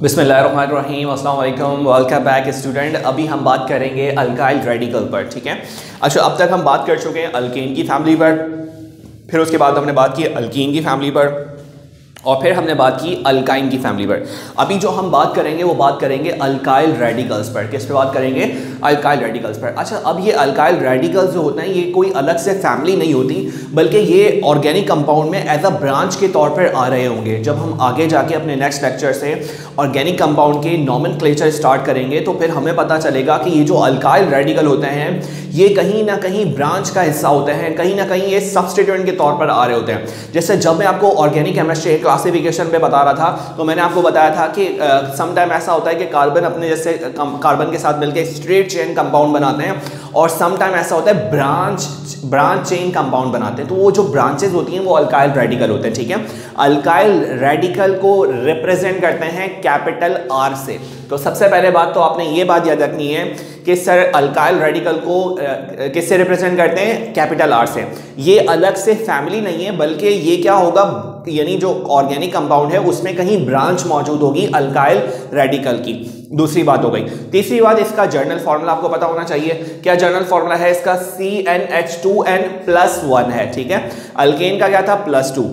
बिस्मिल्लाहिर्रहमानिर्रहीम, अस्सलाम वालेकुम, वेलकम बैक स्टूडेंट। अभी हम बात करेंगे अल्काइल रेडिकल पर, ठीक है। अच्छा, अब तक हम बात कर चुके हैं अल्केन की फैमिली पर, फिर उसके बाद हमने बात की अल्कीन की फैमिली पर, और फिर हमने बात की अल्काइन की फैमिली पर। अभी जो हम बात करेंगे वो बात करेंगे अल्काइल रेडिकल्स पर। किस पे बात करेंगे? अल्काइल रेडिकल्स पर। अच्छा, अब ये अल्काइल रेडिकल्स जो होते हैं ये कोई अलग से फैमिली नहीं होती, बल्कि ये ऑर्गेनिक कंपाउंड में एज अ ब्रांच के तौर पर आ रहे होंगे। जब हम आगे जाके अपने नेक्स्ट लेक्चर से ऑर्गेनिक कंपाउंड के नॉमेनक्लेचर स्टार्ट करेंगे तो फिर हमें पता चलेगा कि ये जो अल्काइल रेडिकल होते हैं ये कहीं ना कहीं ब्रांच का हिस्सा होते हैं, कहीं ना कहीं ये सब्स्टिट्यूएंट के तौर पर आ रहे होते हैं। जैसे जब मैं आपको ऑर्गेनिक केमिस्ट्री क्लासिफिकेशन पे बता रहा था तो मैंने आपको बताया था कि समटाइम ऐसा होता है कि कार्बन अपने जैसे कार्बन के साथ मिलकर स्ट्रेट चेन कंपाउंड बनाते हैं, और समटाइम ऐसा होता है ब्रांच चेन कंपाउंड बनाते हैं। तो वो जो ब्रांचेस होती हैं वो अल्काइल रेडिकल होते हैं, ठीक है। अल्काइल रेडिकल को रिप्रेजेंट करते हैं कैपिटल आर से। तो सबसे पहले बात तो आपने ये बात याद रखनी है कि सर अल्काइल रेडिकल को किससे रिप्रेजेंट करते हैं? कैपिटल आर से। ये अलग से फैमिली नहीं है, बल्कि ये क्या होगा, यानी जो ऑर्गेनिक कंपाउंड है उसमें कहीं ब्रांच मौजूद होगी अल्काइल रेडिकल की। दूसरी बात हो गई। तीसरी बात, इसका जर्नल फॉर्मूला आपको पता होना चाहिए। क्या जर्नल फॉर्मूला है इसका? CnH2n+1 है, ठीक है। अल्केन का क्या था? +2।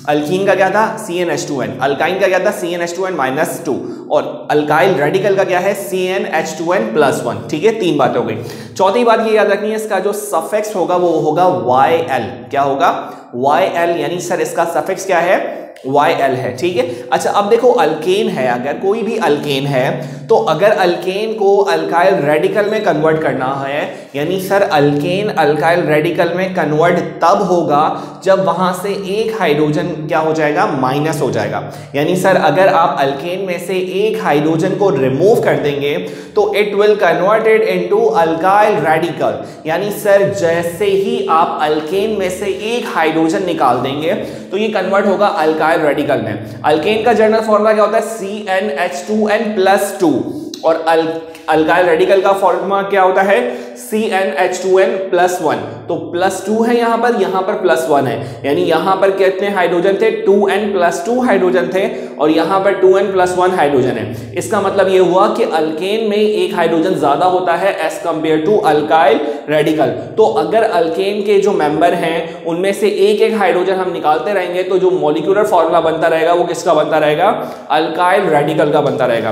अल्कीन का क्या था? CnH2n। अल्काइन का क्या था? CnH2n-2। और अल्काइल रेडिकल का क्या है? CnH2n+1, ठीक है। तीन बातें हो गई। चौथी बात ये याद रखनी है, इसका जो सफिक्स होगा वो होगा YL। क्या होगा? YL, यानी सर इसका सफिक्स क्या है? YL है, ठीक है। अच्छा, अब देखो अल्केन है, अगर कोई भी अल्केन है तो अगर अल्केन को अल्काइल रेडिकल में कन्वर्ट करना है, यानी सर अल्केन अल्काइल रेडिकल में कन्वर्ट तब होगा जब वहां से एक हाइड्रोजन क्या हो जाएगा? माइनस हो जाएगा। यानी सर अगर आप अल्केन में से एक हाइड्रोजन को रिमूव कर देंगे तो it will converted into alkyl radical. यानी सर जैसे ही आप अल्केन में से एक हाइड्रोजन निकाल देंगे तो ये कन्वर्ट होगा अल्काइल रेडिकल में। अल्केन का जर्नल फॉर्मूला क्या होता है? CnH2n+2। और अल्काइल रेडिकल का फॉर्मूला क्या होता है? CnH2n+1। तो +2 है यहां पर +1 है, यानी यहां पर कितने हाइड्रोजन थे? 2n+2 हाइड्रोजन थे, और यहां पर 2n+1 हाइड्रोजन है। इसका मतलब यह हुआ कि अल्केन में एक हाइड्रोजन ज्यादा होता है as compared to alkyl radical. तो अगर अल्केन के जो मेंबर हैं उनमें से एक एक हाइड्रोजन हम निकालते रहेंगे तो जो मॉलिक्यूलर फॉर्मूला बनता रहेगा वो किसका बनता रहेगा? अल्काइल रेडिकल का बनता रहेगा।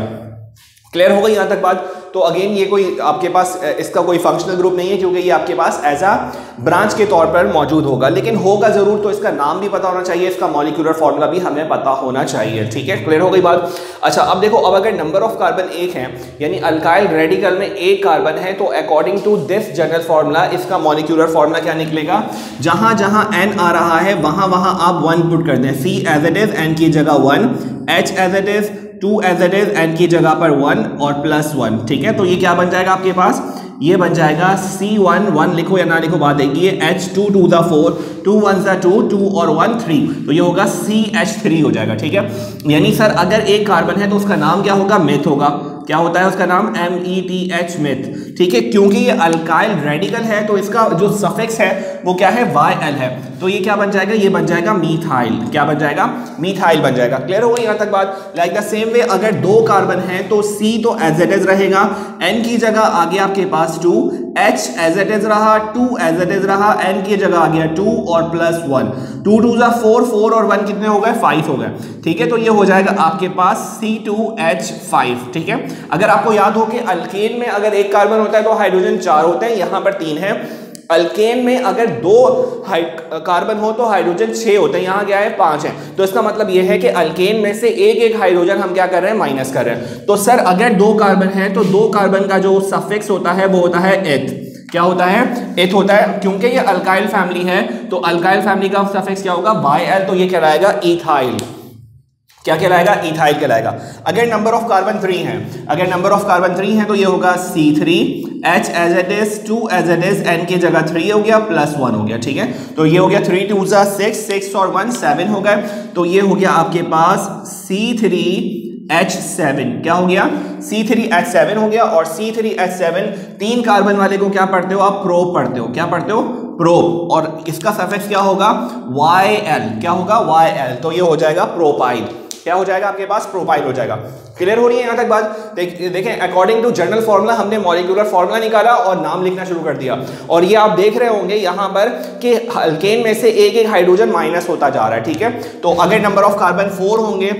क्लियर हो गई यहां तक बात? तो अगेन ये कोई आपके पास इसका कोई फंक्शनल ग्रुप नहीं है, क्योंकि ये आपके पास एज अ ब्रांच के तौर पर मौजूद होगा, लेकिन होगा जरूर। तो इसका नाम भी पता होना चाहिए, इसका मॉलिक्यूलर फॉर्मूला भी हमें पता होना चाहिए, ठीक है। क्लियर हो गई बात? अच्छा, अब देखो, अब अगर नंबर ऑफ कार्बन एक है, यानी अल्काइल रेडिकल में एक कार्बन है, तो according to this general formula इसका मॉलिक्यूलर फॉर्मूला क्या निकलेगा? जहां जहां n आ रहा है वहां वहां आप 1 पुट कर दें। C as it is, n की जगह 1, H as it is, 2 as it is, n की जगह पर 1 और +1, ठीक है। तो ये क्या बन जाएगा आपके पास? ये बन जाएगा C1, 1 लिखो या ना लिखो बात है कि H2 to the 4, 2 1 2, 2 और 1 3, तो ये होगा CH3 हो जाएगा, ठीक है। यानी सर अगर एक कार्बन है तो उसका नाम क्या होगा? मेथ होगा। क्या होता है उसका नाम? METH, मेथ, ठीक है। क्योंकि ये अल्काइल रेडिकल है तो इसका जो सफिक्स है वो क्या है? YL है। तो ये क्या बन जाएगा? ये बन जाएगा मीथाइल। क्या बन जाएगा? मीथाइल बन जाएगा। क्लियर हो गई यहां तक बात? लाइक द सेम वे अगर दो कार्बन है तो C तो एज इट इज रहेगा, N की जगह आ गया आपके पास 2, H एज इट इज रहा, 2 एज इट इज रहा, N की जगह आ गया 2 और +1, 2 2 4, 4 और 1 कितने हो गए? 5 हो गए, ठीक है। तो ये हो जाएगा आपके पास C2H5, ठीक है। अगर आपको याद हो कि अल्केन में अगर एक कार्बन होता है तो हाइड्रोजन 4 होते हैं, यहां पर 3 है। अल्केन में अगर दो कार्बन हो तो हाइड्रोजन 6 होते हैं, यहां क्या है? 5 है। तो इसका मतलब यह है कि अल्केन में से एक एक हाइड्रोजन हम क्या कर रहे हैं? माइनस कर रहे हैं। तो सर अगर दो कार्बन है तो दो कार्बन का जो सफिक्स होता है वो होता है एथ। क्या होता है? एथ होता है। क्योंकि ये अल्काइल फैमिली है तो अल्काइल फैमिली का सफिक्स क्या होगा? YL। तो ये कहलाएगा इथाइल। क्या कहलाएगा? इथाइल कहलाएगा। अगर नंबर ऑफ कार्बन 3 है, अगर नंबर ऑफ कार्बन 3 है तो ये होगा C3, H as it is, 2 as it is, N की जगह 3 हो गया, +1 हो गया, ठीक है। तो ये हो गया 3 2 6, 6 और 1 7 हो गए। तो ये हो गया आपके पास C3H7। क्या हो गया? C3H7 हो गया। और C3H7 तीन कार्बन वाले को क्या पढ़ते हो आप? प्रोप पढ़ते हो। क्या पढ़ते हो? प्रोप। और इसका सफिक्स क्या होगा? YL। क्या होगा? YL। तो ये हो जाएगा प्रोपाइल। क्या हो जाएगा आपके पास, प्रोपाइल हो जाएगा। क्लियर हो रही है यहां तक बात? देखें अकॉर्डिंग टू जनरल फार्मूला हमने मॉलिक्यूलर फार्मूला निकाला और नाम लिखना शुरू कर दिया, और ये आप देख रहे होंगे यहां पर कि अल्केन में से एक एक हाइड्रोजन माइनस होता जा रहा है, ठीक है। तो अगर नंबर ऑफ कार्बन 4 होंगे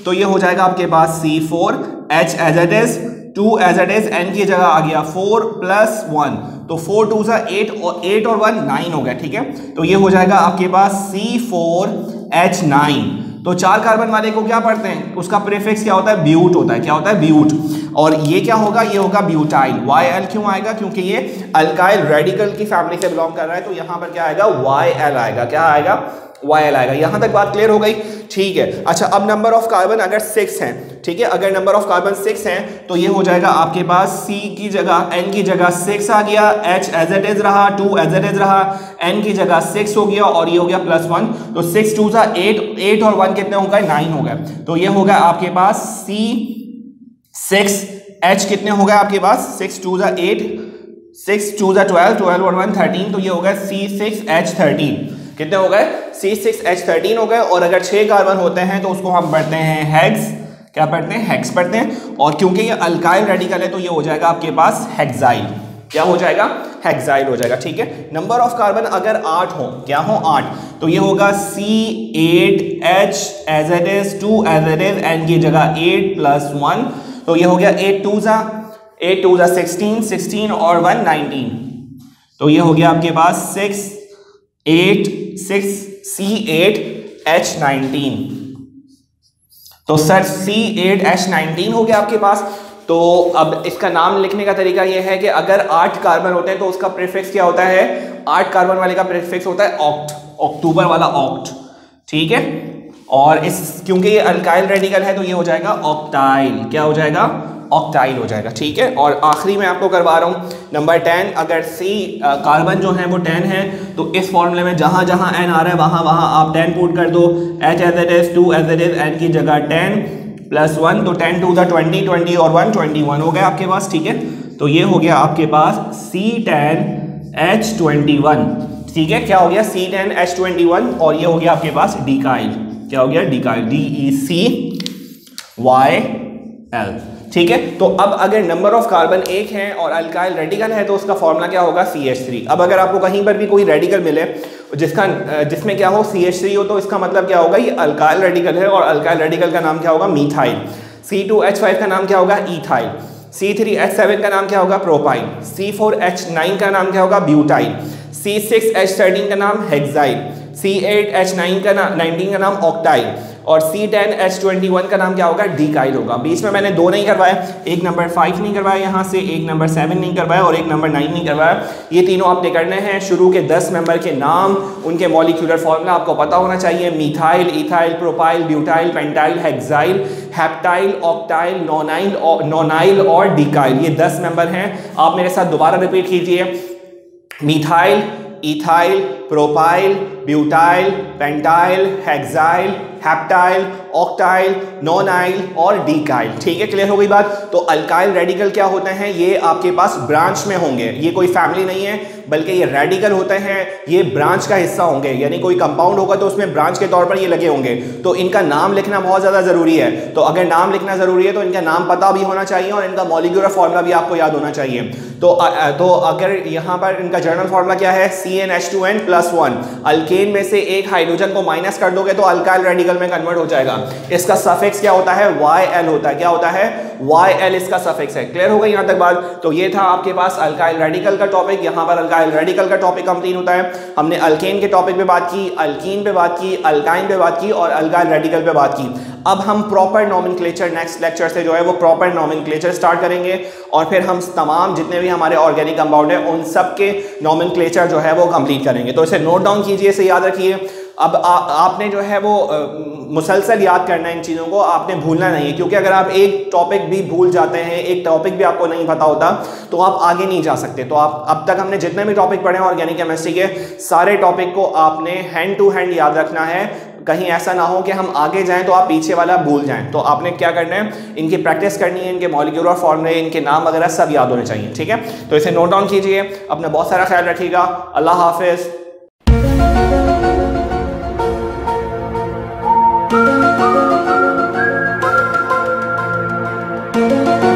तो ये हो जाएगा आपके पास C4H as it is, 2 as it is, N की जगह आ गया 4 + 1, तो 4 2 8 और 8 और 1 9 हो गया, ठीक है। तो ये हो जाएगा आपके पास C4H9। तो 4 कार्बन वाले को क्या पढ़ते हैं, उसका प्रीफिक्स क्या होता है, ब्यूट होता है। क्या होता है, ब्यूट। और ये क्या होगा, ये होगा ब्यूटाइल। YL क्यों आएगा, क्योंकि ये अल्काइल रेडिकल की फैमिली से बिलोंग कर रहा है, तो यहां पर क्या आएगा, YL आएगा। क्या आएगा, YL आएगा। यहां तक बात क्लियर हो गई, ठीक है। अच्छा, अब नंबर ऑफ कार्बन अगर 6 हैं, ठीक है, अगर नंबर ऑफ कार्बन 6 हैं तो ये हो जाएगा आपके पास C की जगह, N की जगह 6 आ गया, H एज इट इज रहा, 2 एज इट इज रहा, N की जगह 6 हो गया और ये हो गया +1, तो 6 2 8, 8 और 1 कितने हो गए, 9 हो गए। तो ये हो गया आपके पास C6H कितने हो गए आपके पास, 6 2 8, 6 2 12, 12 और 1 13, तो ये हो गया C6H13। कितने हो गए, C6H13 हो गए। और अगर 6 कार्बन होते हैं तो उसको हम पढ़ते हैं हेक्स। क्या पढ़ते हैं, हेक्स पढ़ते हैं। और क्योंकि ये अल्काइल रेडिकल है तो ये हो जाएगा आपके पास हेक्साइल। क्या हो जाएगा, हेक्साइल हो जाएगा, ठीक है। नंबर ऑफ कार्बन अगर 8 हो, क्या हो 8, तो ये होगा C8H as it is, 2 as it is, N की जगह 8 + 1, तो ये हो गया 8 2 16, 16 और 1 19, तो ये हो गया आपके पास 6 8 6 C8H19। तो सर C8H19 हो गया आपके पास। तो अब इसका नाम लिखने का तरीका यह है कि अगर 8 कार्बन होते हैं तो उसका प्रीफिक्स क्या होता है, 8 कार्बन वाले का प्रीफिक्स होता है ऑक्ट, अक्टूबर वाला ऑक्ट, ठीक है। और इस क्योंकि ये अल्काइल रेडिकल है तो ये हो जाएगा ऑक्टाइल। क्या हो जाएगा, ऑक्टाइल हो जाएगा, ठीक है। और आखिरी में आपको करवा रहा हूं नंबर 10, अगर C कार्बन जो है वो 10 है तो इस फॉर्मूले में जहां जहां N आ रहा है वहां वहां आप 10 पुट कर दो। H as it is, 2 as it is, N की जगह 10 + 1, तो 10 2 20, 20 और 1 21 हो गया आपके पास, ठीक है। तो ये हो गया आपके पास C10H21, ठीक है। क्या हो गया, C10H21, और ये हो गया आपके पास डिकाइल। क्या हो गया, डिकाइल, DECYL, ठीक है। तो अब अगर नंबर ऑफ कार्बन 1 है और अल्काइल रेडिकल है तो उसका फॉर्मूला क्या होगा, CH3। अब अगर आपको कहीं पर भी कोई रेडिकल मिले जिसमें क्या हो, CH3 हो, तो इसका मतलब क्या होगा, ये अल्काइल रेडिकल है, और अल्काइल रेडिकल का नाम क्या होगा, मीथाइल। C2H5 का नाम क्या होगा, इथाइल। C3H7 का नाम क्या होगा, प्रोपाइल। C4H9 का नाम क्या होगा, ब्यूटाइल। C6H13 का नाम हेक्साइल। C8H19 का नाम ऑक्टाइल। और C10H21 का नाम क्या होगा, डिकाइल होगा। बीच में मैंने 2 नहीं करवाया, एक नंबर 5 नहीं करवाया यहाँ से, एक नंबर 7 नहीं करवाया और एक नंबर 9 नहीं करवाया। ये तीनों आपने करने हैं। शुरू के 10 मेंबर के नाम, उनके मॉलिक्यूलर फॉर्मूला आपको पता होना चाहिए। Methyl, ethyl, propyl, butyl, pentyl, hexyl, heptyl, octyl, nonyl और डिकाइल, ये 10 मेंबर हैं। आप मेरे साथ दोबारा रिपीट कीजिए, methyl, ethyl, propyl, butyl, pentyl, hexyl, heptyl, octyl, nonyl और डिकाइल, ठीक है। क्लियर हो गई बात। तो अल्काइल रेडिकल क्या होते हैं, ये आपके पास ब्रांच में होंगे, ये कोई फैमिली नहीं है बल्कि ये रेडिकल होते हैं, ये ब्रांच का हिस्सा होंगे, यानी कोई कंपाउंड होगा तो उसमें ब्रांच के तौर पर ये लगे होंगे। तो इनका नाम लिखना बहुत ज़्यादा ज़रूरी है। तो अगर नाम लिखना ज़रूरी है तो इनका नाम पता भी होना चाहिए और इनका मॉलिक्यूलर फार्मूला भी आपको याद होना चाहिए। तो अगर यहाँ पर इनका जनरल फार्मूला क्या है, CnH2n + 1, अल्केन में से एक हाइड्रोजन को माइनस कर दोगे तो अल्काइल रेडिकल में कन्वर्ट हो जाएगा। इसका सफिक्स क्या होता है, YL होता है। क्या होता है, YL इसका सफिक्स है। क्लियर हो गई यहाँ तक बात। तो ये था आपके पास अल्काइल रेडिकल का टॉपिक। यहाँ पर अल्काइल रेडिकल का टॉपिक कंप्लीट होता है। हमने अल्केन के टॉपिक पे बात की, अल्कीन पे बात की, अल्काइन पे बात की और अल्काइल रेडिकल पे बात की। अब हम प्रॉपर नॉमेनक्लेचर नेक्स्ट लेक्चर से जो है वो प्रॉपर नॉमेनक्लेचर स्टार्ट करेंगे और फिर हम तमाम जितने भी हमारे ऑर्गेनिक कंपाउंड है उन सब के नॉमेनक्लेचर जो है वो कंप्लीट करेंगे। तो इसे नोट डाउन कीजिए, इसे याद रखिए। अब आपने जो है वो मुसलसल याद करना है, इन चीज़ों को आपने भूलना नहीं है, क्योंकि अगर आप एक टॉपिक भी भूल जाते हैं, एक टॉपिक भी आपको नहीं पता होता तो आप आगे नहीं जा सकते। तो आप अब तक हमने जितने भी टॉपिक पढ़े हैं ऑर्गेनिक केमिस्ट्री के, सारे टॉपिक को आपने हैंड टू हैंड याद रखना है। कहीं ऐसा ना हो कि हम आगे जाएं तो आप पीछे वाला भूल जाएं। तो आपने क्या करना है, इनकी प्रैक्टिस करनी है, इनके मॉलिक्यूलर फॉर्मूले, इनके नाम वगैरह सब याद होने चाहिए, ठीक है। तो इसे नोट डाउन कीजिए। अपना बहुत सारा ख्याल रखिएगा। अल्लाह हाफिज़। बाय।